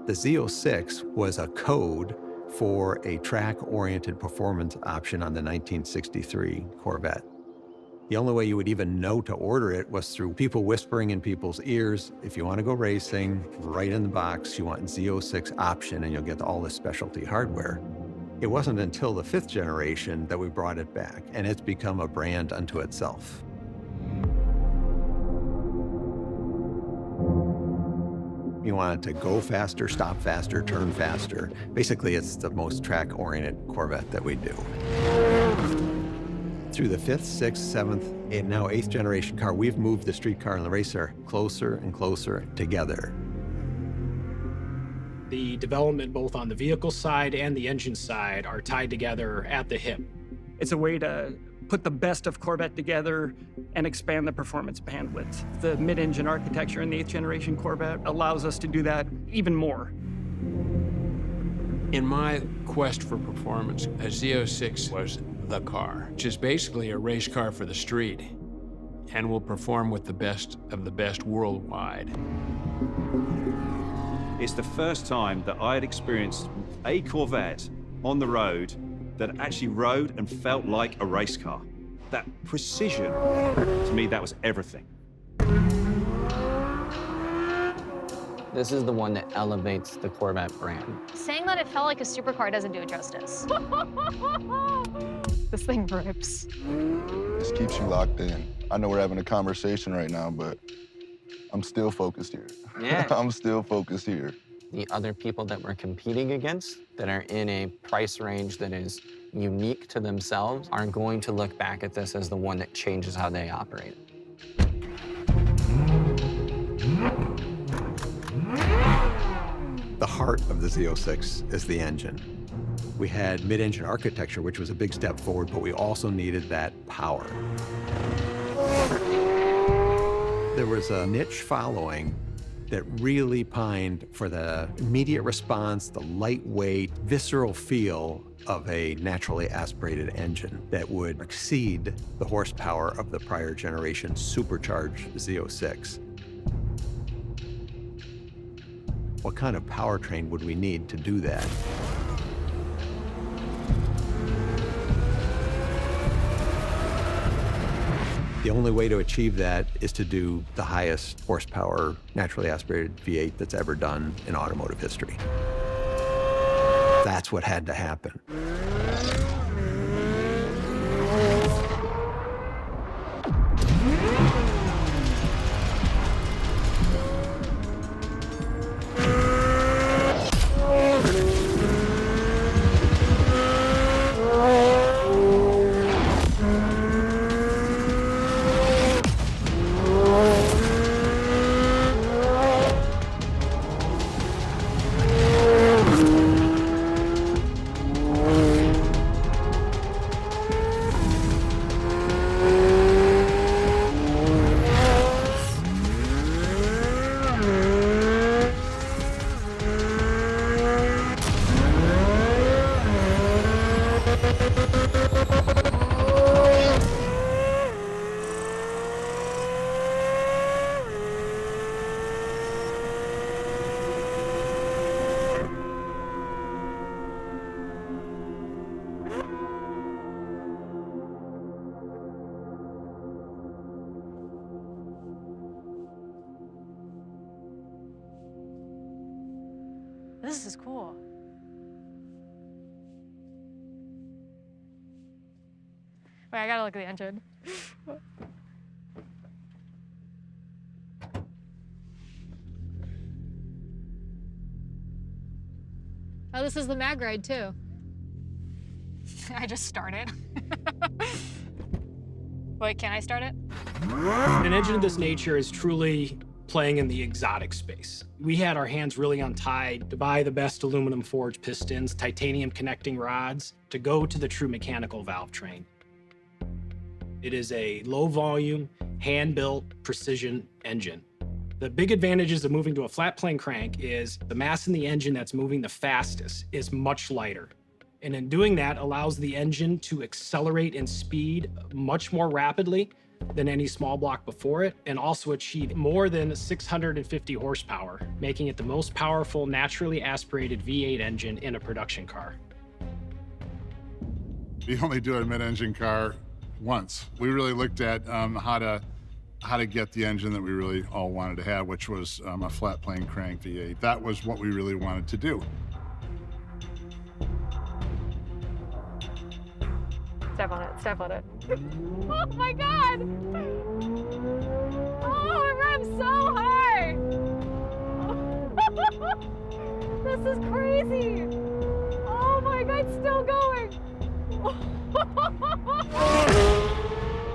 The Z06 was a code for a track-oriented performance option on the 1963 Corvette. The only way you would even know to order it was through people whispering in people's ears, if you want to go racing, write in the box, you want Z06 option and you'll get all this specialty hardware. It wasn't until the 5th generation that we brought it back, and it's become a brand unto itself. You want it to go faster, stop faster, turn faster. Basically, it's the most track-oriented Corvette that we do. Through the 5th, 6th, 7th, and now 8th generation car, we've moved the street car and the racer closer and closer together. The development both on the vehicle side and the engine side are tied together at the hip. It's a way to put the best of Corvette together and expand the performance bandwidth. The mid-engine architecture in the 8th generation Corvette allows us to do that even more. In my quest for performance, a Z06 was the car, which is basically a race car for the street and will perform with the best of the best worldwide. It's the first time that I had experienced a Corvette on the road that actually rode and felt like a race car. That precision, to me, that was everything. This is the one that elevates the Corvette brand. Saying that it felt like a supercar doesn't do it justice. This thing rips. This keeps you locked in. I know we're having a conversation right now, but I'm still focused here. Yeah. I'm still focused here. The other people that we're competing against that are in a price range that is unique to themselves are going to look back at this as the one that changes how they operate. The heart of the Z06 is the engine. We had mid-engine architecture, which was a big step forward, but we also needed that power. There was a niche following that really pined for the immediate response, the lightweight, visceral feel of a naturally aspirated engine that would exceed the horsepower of the prior generation supercharged Z06. What kind of powertrain would we need to do that? The only way to achieve that is to do the highest horsepower naturally aspirated V8 that's ever done in automotive history. That's what had to happen. This is cool. Wait, I gotta look at the engine. Oh, this is the mag ride too. I just started. Wait, can I start it? An engine of this nature is truly playing in the exotic space. We had our hands really untied to buy the best aluminum forged pistons, titanium connecting rods, to go to the true mechanical valve train. It is a low volume, hand-built precision engine. The big advantages of moving to a flat plane crank is the mass in the engine that's moving the fastest is much lighter. And in doing that allows the engine to accelerate in speed much more rapidly than any small block before it, and also achieve more than 650 horsepower, making it the most powerful naturally aspirated V8 engine in a production car. We only do a mid-engine car once. We really looked at how to get the engine that we really all wanted to have, which was a flat plane crank V8. That was what we really wanted to do. Step on it, step on it. Oh my God! Oh, it revs so hard! This is crazy! Oh my God, it's still going!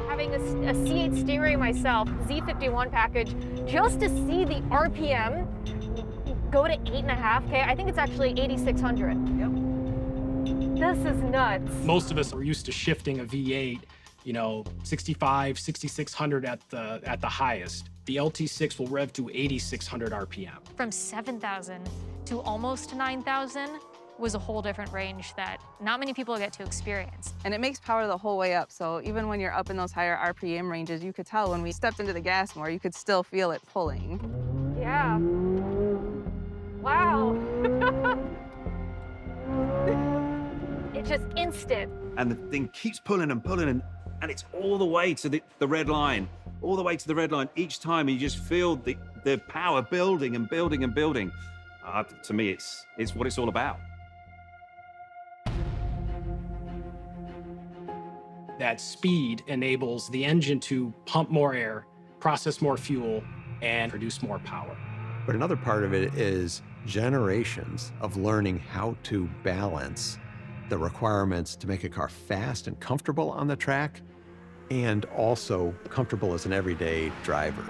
Having a C8 Stingray myself, Z51 package, just to see the RPM go to 8.5K, I think it's actually 8,600. Yep. This is nuts. Most of us are used to shifting a V8, 65, 6,600 at the highest. The LT6 will rev to 8,600 RPM. From 7,000 to almost 9,000 was a whole different range that not many people get to experience. And it makes power the whole way up. So even when you're up in those higher RPM ranges, you could tell when we stepped into the gas more, you could still feel it pulling. Yeah. Wow. It's just instant. And the thing keeps pulling and pulling, and it's all the way to the red line, all the way to the red line each time, and you just feel the power building and building and building. To me, it's what it's all about. That speed enables the engine to pump more air, process more fuel, and produce more power. But another part of it is generations of learning how to balance the requirements to make a car fast and comfortable on the track, and also comfortable as an everyday driver.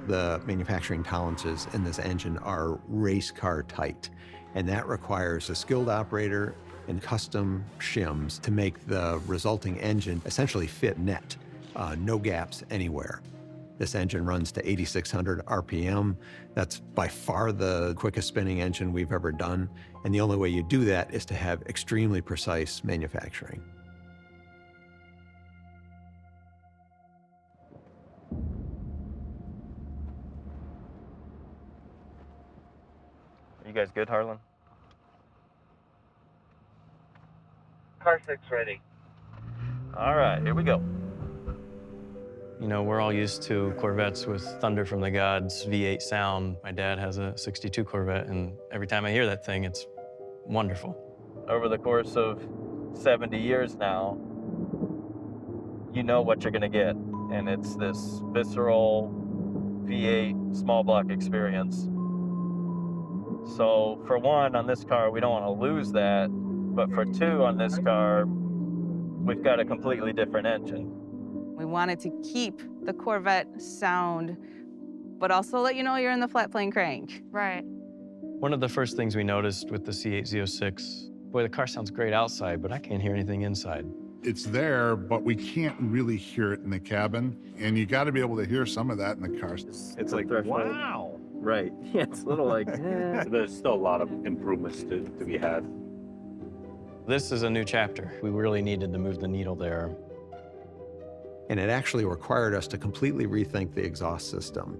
The manufacturing tolerances in this engine are race car tight, and that requires a skilled operator and custom shims to make the resulting engine essentially fit net, no gaps anywhere. This engine runs to 8,600 RPM. That's by far the quickest spinning engine we've ever done, and the only way you do that is to have extremely precise manufacturing. You guys good, Harlan? Car 6 ready. All right, here we go. We're all used to Corvettes with thunder from the gods, V8 sound. My dad has a 62 Corvette, and every time I hear that thing, it's wonderful. Over the course of 70 years now, you know what you're gonna get, and it's this visceral V8 small block experience. So for one, on this car, we don't want to lose that, but for two, on this car, we've got a completely different engine. We wanted to keep the Corvette sound, but also let you know you're in the flat plane crank. Right. One of the first things we noticed with the C8 Z06, boy, the car sounds great outside, but I can't hear anything inside. It's there, but we can't really hear it in the cabin, and you got to be able to hear some of that in the car. It's like, wow. Right. Yeah, it's a little like, There's still a lot of improvements to be had. This is a new chapter. We really needed to move the needle there. And it actually required us to completely rethink the exhaust system.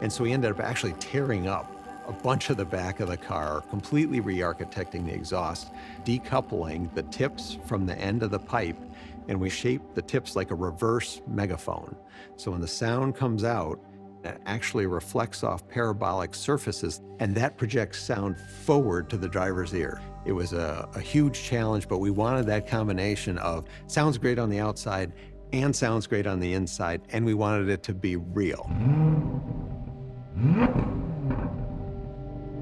And so we ended up actually tearing up a bunch of the back of the car, completely re-architecting the exhaust, decoupling the tips from the end of the pipe, and we shaped the tips like a reverse megaphone. So when the sound comes out, it actually reflects off parabolic surfaces, and that projects sound forward to the driver's ear. It was a huge challenge, but we wanted that combination of sounds great on the outside and sounds great on the inside, and we wanted it to be real.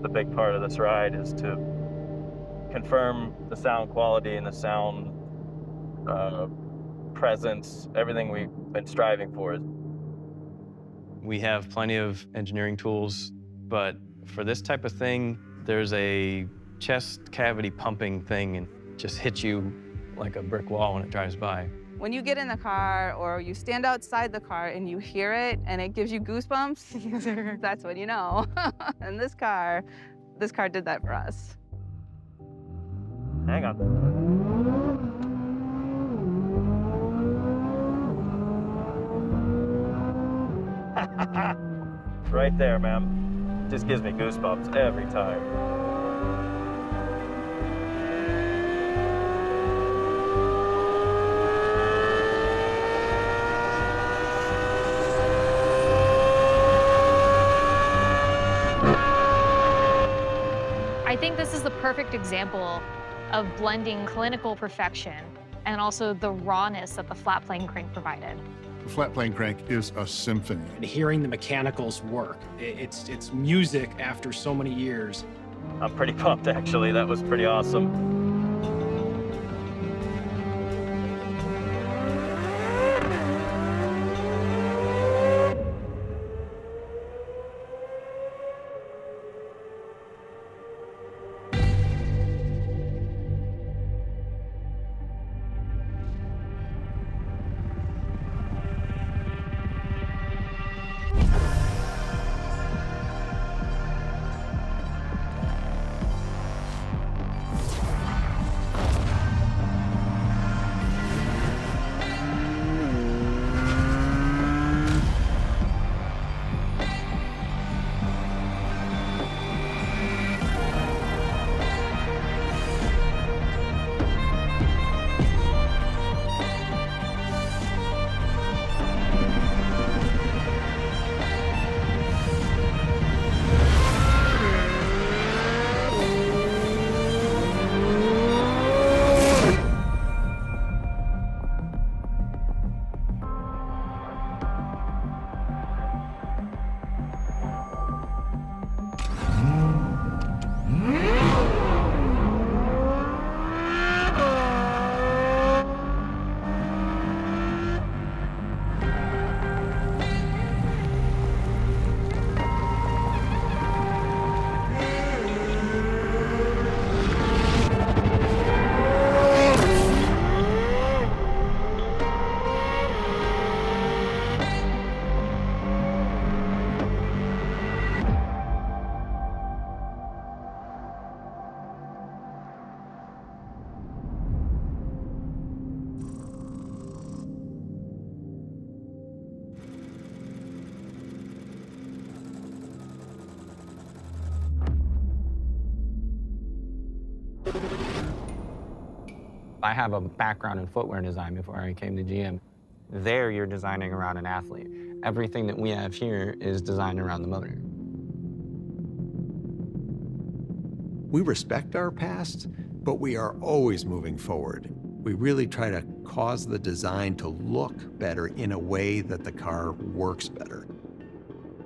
The big part of this ride is to confirm the sound quality and the sound presence, everything we've been striving for. We have plenty of engineering tools, but for this type of thing, there's a chest cavity pumping thing and just hits you like a brick wall when it drives by. When you get in the car or you stand outside the car and you hear it and it gives you goosebumps, that's when you know. And this car did that for us. Hang on. Right there, man. Just gives me goosebumps every time. I think this is the perfect example of blending clinical perfection and also the rawness that the flat plane crank provided. The flat plane crank is a symphony. And hearing the mechanicals work, it's music after so many years. I'm pretty pumped, actually. That was pretty awesome. I have a background in footwear design before I came to GM. There, you're designing around an athlete. Everything that we have here is designed around the motor. We respect our past, but we are always moving forward. We really try to cause the design to look better in a way that the car works better.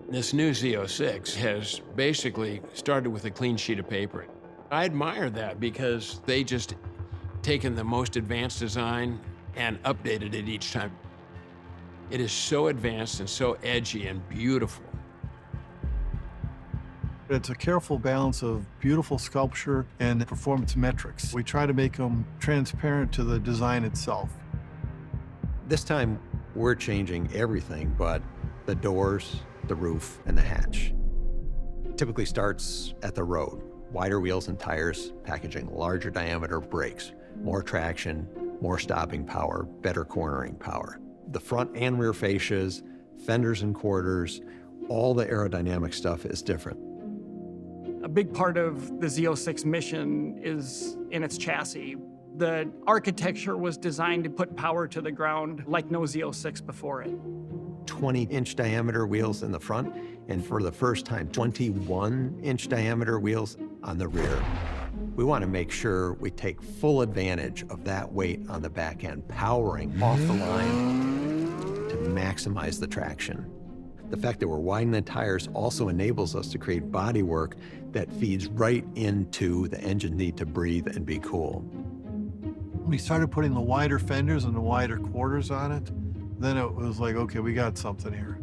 This new Z06 has basically started with a clean sheet of paper. I admire that because they just taken the most advanced design and updated it each time. It is so advanced and so edgy and beautiful. It's a careful balance of beautiful sculpture and performance metrics. We try to make them transparent to the design itself. This time, we're changing everything but the doors, the roof, and the hatch. It typically starts at the road. Wider wheels and tires, packaging larger diameter brakes, more traction, more stopping power, better cornering power. The front and rear fascias, fenders and quarters, all the aerodynamic stuff is different. A big part of the Z06 mission is in its chassis. The architecture was designed to put power to the ground like no Z06 before it. 20-inch diameter wheels in the front, and for the first time, 21-inch diameter wheels on the rear. We want to make sure we take full advantage of that weight on the back end, powering off the line to maximize the traction. The fact that we're widening the tires also enables us to create bodywork that feeds right into the engine need to breathe and be cool. We started putting the wider fenders and the wider quarters on it. Then it was like, okay, we got something here.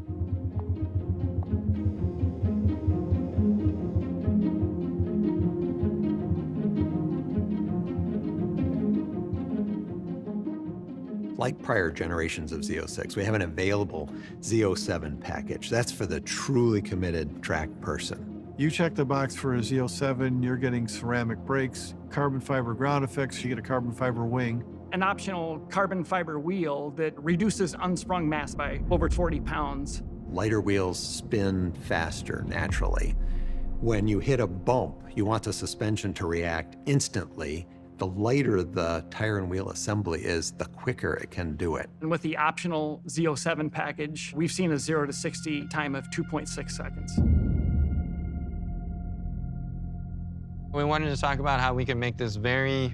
Like prior generations of Z06, we have an available Z07 package. That's for the truly committed track person. You check the box for a Z07, you're getting ceramic brakes, carbon fiber ground effects, you get a carbon fiber wing. An optional carbon fiber wheel that reduces unsprung mass by over 40 pounds. Lighter wheels spin faster naturally. When you hit a bump, you want the suspension to react instantly. The lighter the tire and wheel assembly is, the quicker it can do it. And with the optional Z07 package, we've seen a 0 to 60 time of 2.6 seconds. We wanted to talk about how we can make this very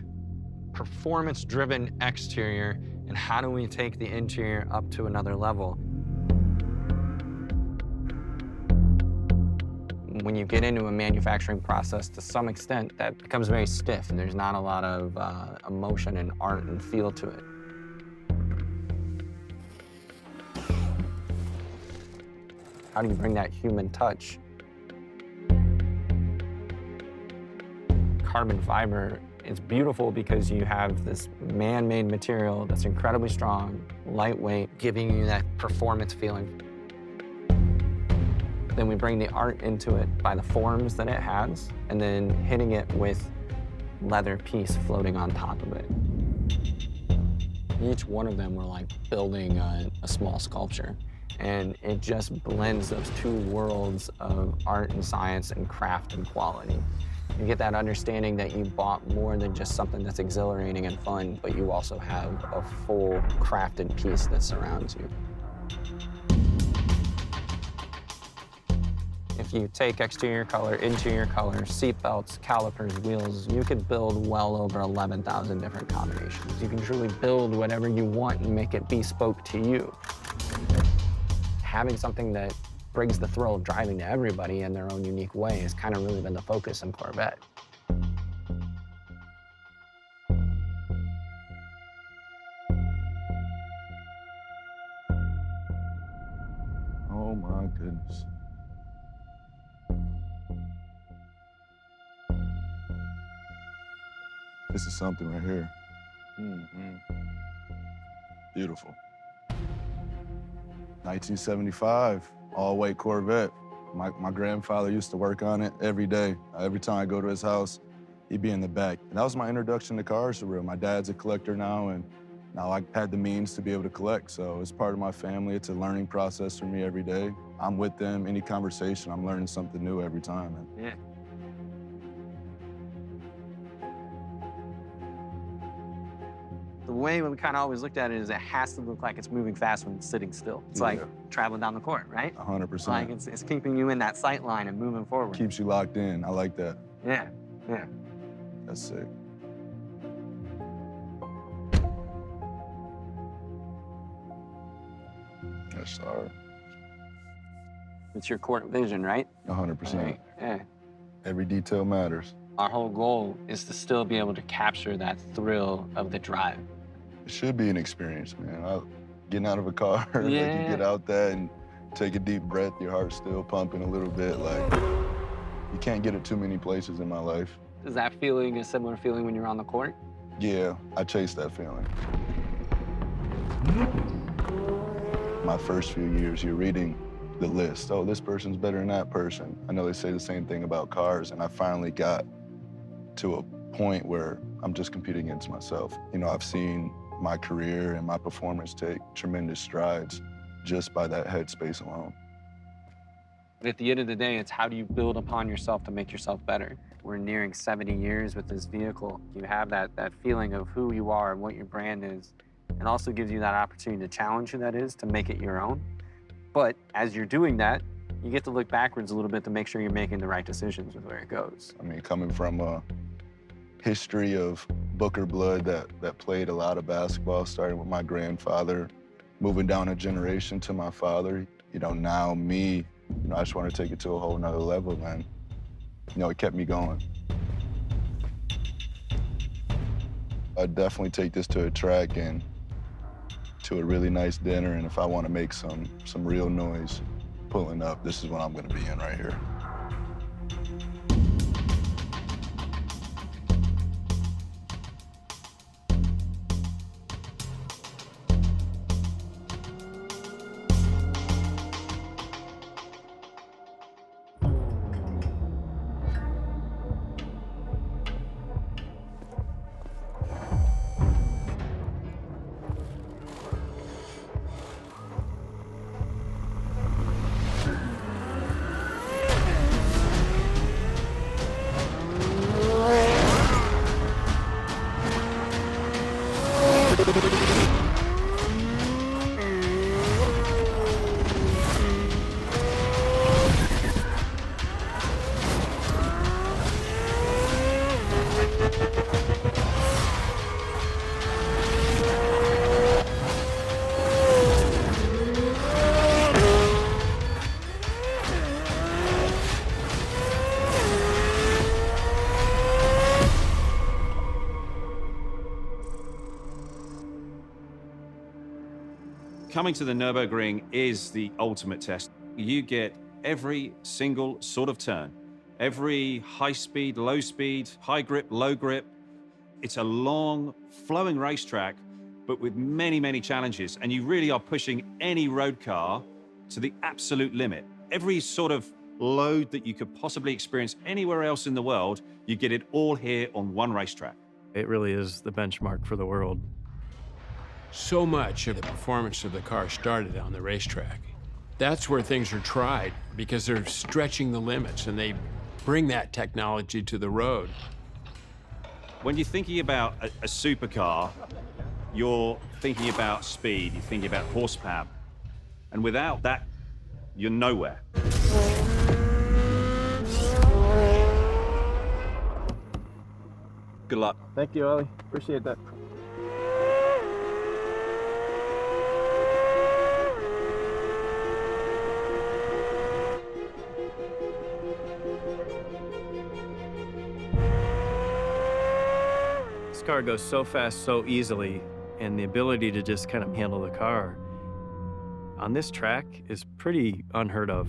performance-driven exterior, and how do we take the interior up to another level. When you get into a manufacturing process, to some extent, that becomes very stiff, and there's not a lot of emotion and art and feel to it. How do you bring that human touch? Carbon fiber, it's beautiful because you have this man-made material that's incredibly strong, lightweight, giving you that performance feeling. Then we bring the art into it by the forms that it has, and then hitting it with leather piece floating on top of it. Each one of them were like building a small sculpture, and it just blends those two worlds of art and science and craft and quality. You get that understanding that you bought more than just something that's exhilarating and fun, but you also have a full crafted piece that surrounds you. If you take exterior color, interior color, seat belts, calipers, wheels, you could build well over 11,000 different combinations. You can truly build whatever you want and make it bespoke to you. Having something that brings the thrill of driving to everybody in their own unique way has kind of really been the focus in Corvette. Oh my goodness. This is something right here. Beautiful. 1975, all-white Corvette. My grandfather used to work on it every day. Every time I go to his house, he'd be in the back. And that was my introduction to cars for real. My dad's a collector now, and now I had the means to be able to collect. So it's part of my family. It's a learning process for me every day. I'm with them. Any conversation, I'm learning something new every time. Yeah. The way we kind of always looked at it is it has to look like it's moving fast when it's sitting still. It's like traveling down the court, right? 100%. Like it's keeping you in that sight line and moving forward. Keeps you locked in. I like that. Yeah, yeah. That's sick. That's hard. It's your court vision, right? 100%. Right. Yeah. Every detail matters. Our whole goal is to still be able to capture that thrill of the drive. It should be an experience, man. Getting out of a car, like you Yeah. get out there and take a deep breath, your heart's still pumping a little bit. Like, you can't get it too many places in my life. Is that feeling a similar feeling when you're on the court? Yeah, I chase that feeling. My first few years, you're reading the list. Oh, this person's better than that person. I know they say the same thing about cars, and I finally got to a point where I'm just competing against myself. You know, I've seen my career and my performance take tremendous strides just by that headspace alone. But at the end of the day, it's how do you build upon yourself to make yourself better? We're nearing 70 years with this vehicle. You have that feeling of who you are and what your brand is. It also gives you that opportunity to challenge who that is, to make it your own. But as you're doing that, you get to look backwards a little bit to make sure you're making the right decisions with where it goes. I mean, coming from a history of Booker blood that played a lot of basketball, starting with my grandfather, moving down a generation to my father. You know, now me, I just want to take it to a whole nother level, and, it kept me going. I'd definitely take this to a track and to a really nice dinner, and if I want to make some real noise pulling up, this is what I'm going to be in right here. Coming to the Nürburgring is the ultimate test. You get every single sort of turn, every high speed, low speed, high grip, low grip. It's a long, flowing racetrack, but with many, many challenges. And you really are pushing any road car to the absolute limit. Every sort of load that you could possibly experience anywhere else in the world, you get it all here on one racetrack. It really is the benchmark for the world. So much of the performance of the car started on the racetrack. That's where things are tried because they're stretching the limits and they bring that technology to the road. When you're thinking about a supercar, you're thinking about speed, you're thinking about horsepower. And without that, you're nowhere. Good luck. Thank you, Ollie. Appreciate that. This car goes so fast, so easily, and the ability to just kind of handle the car on this track is pretty unheard of.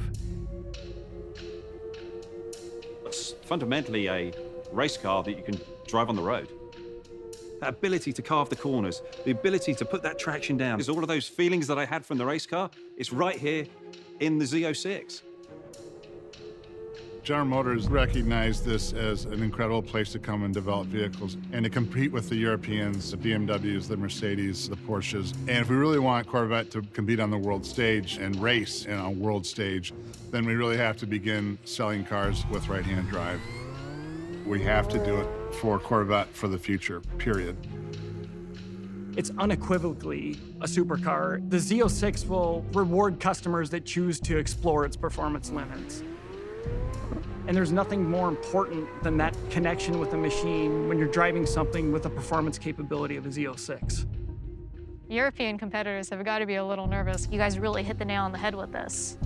It's fundamentally a race car that you can drive on the road. That ability to carve the corners, the ability to put that traction down, is all of those feelings that I had from the race car, it's right here in the Z06. General Motors recognized this as an incredible place to come and develop vehicles and to compete with the Europeans, the BMWs, the Mercedes, the Porsches. And if we really want Corvette to compete on the world stage and race on a world stage, then we really have to begin selling cars with right-hand drive. We have to do it for Corvette for the future, period. It's unequivocally a supercar. The Z06 will reward customers that choose to explore its performance limits. And there's nothing more important than that connection with the machine when you're driving something with the performance capability of a Z06. European competitors have got to be a little nervous. You guys really hit the nail on the head with this.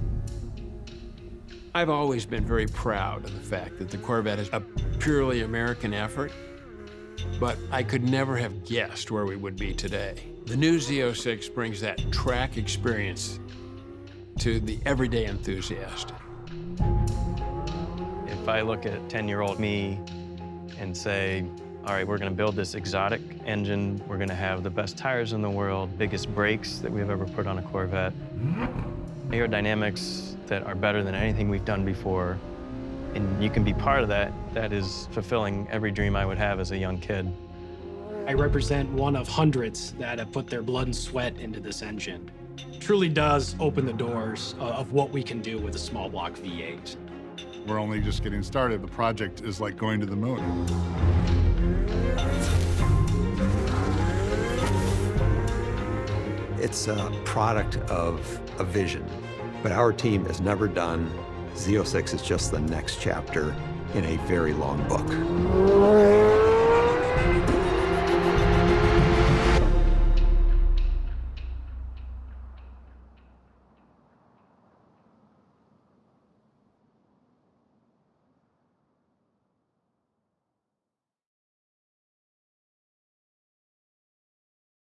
I've always been very proud of the fact that the Corvette is a purely American effort, but I could never have guessed where we would be today. The new Z06 brings that track experience to the everyday enthusiast. If I look at 10-year-old me and say, all right, we're gonna build this exotic engine, we're gonna have the best tires in the world, biggest brakes that we've ever put on a Corvette, aerodynamics that are better than anything we've done before, and you can be part of that, that is fulfilling every dream I would have as a young kid. I represent one of hundreds that have put their blood and sweat into this engine. truly does open the doors of what we can do with a small block V8. We're only just getting started. The project is like going to the moon. It's a product of a vision, but our team has never done. Z06 is just the next chapter in a very long book.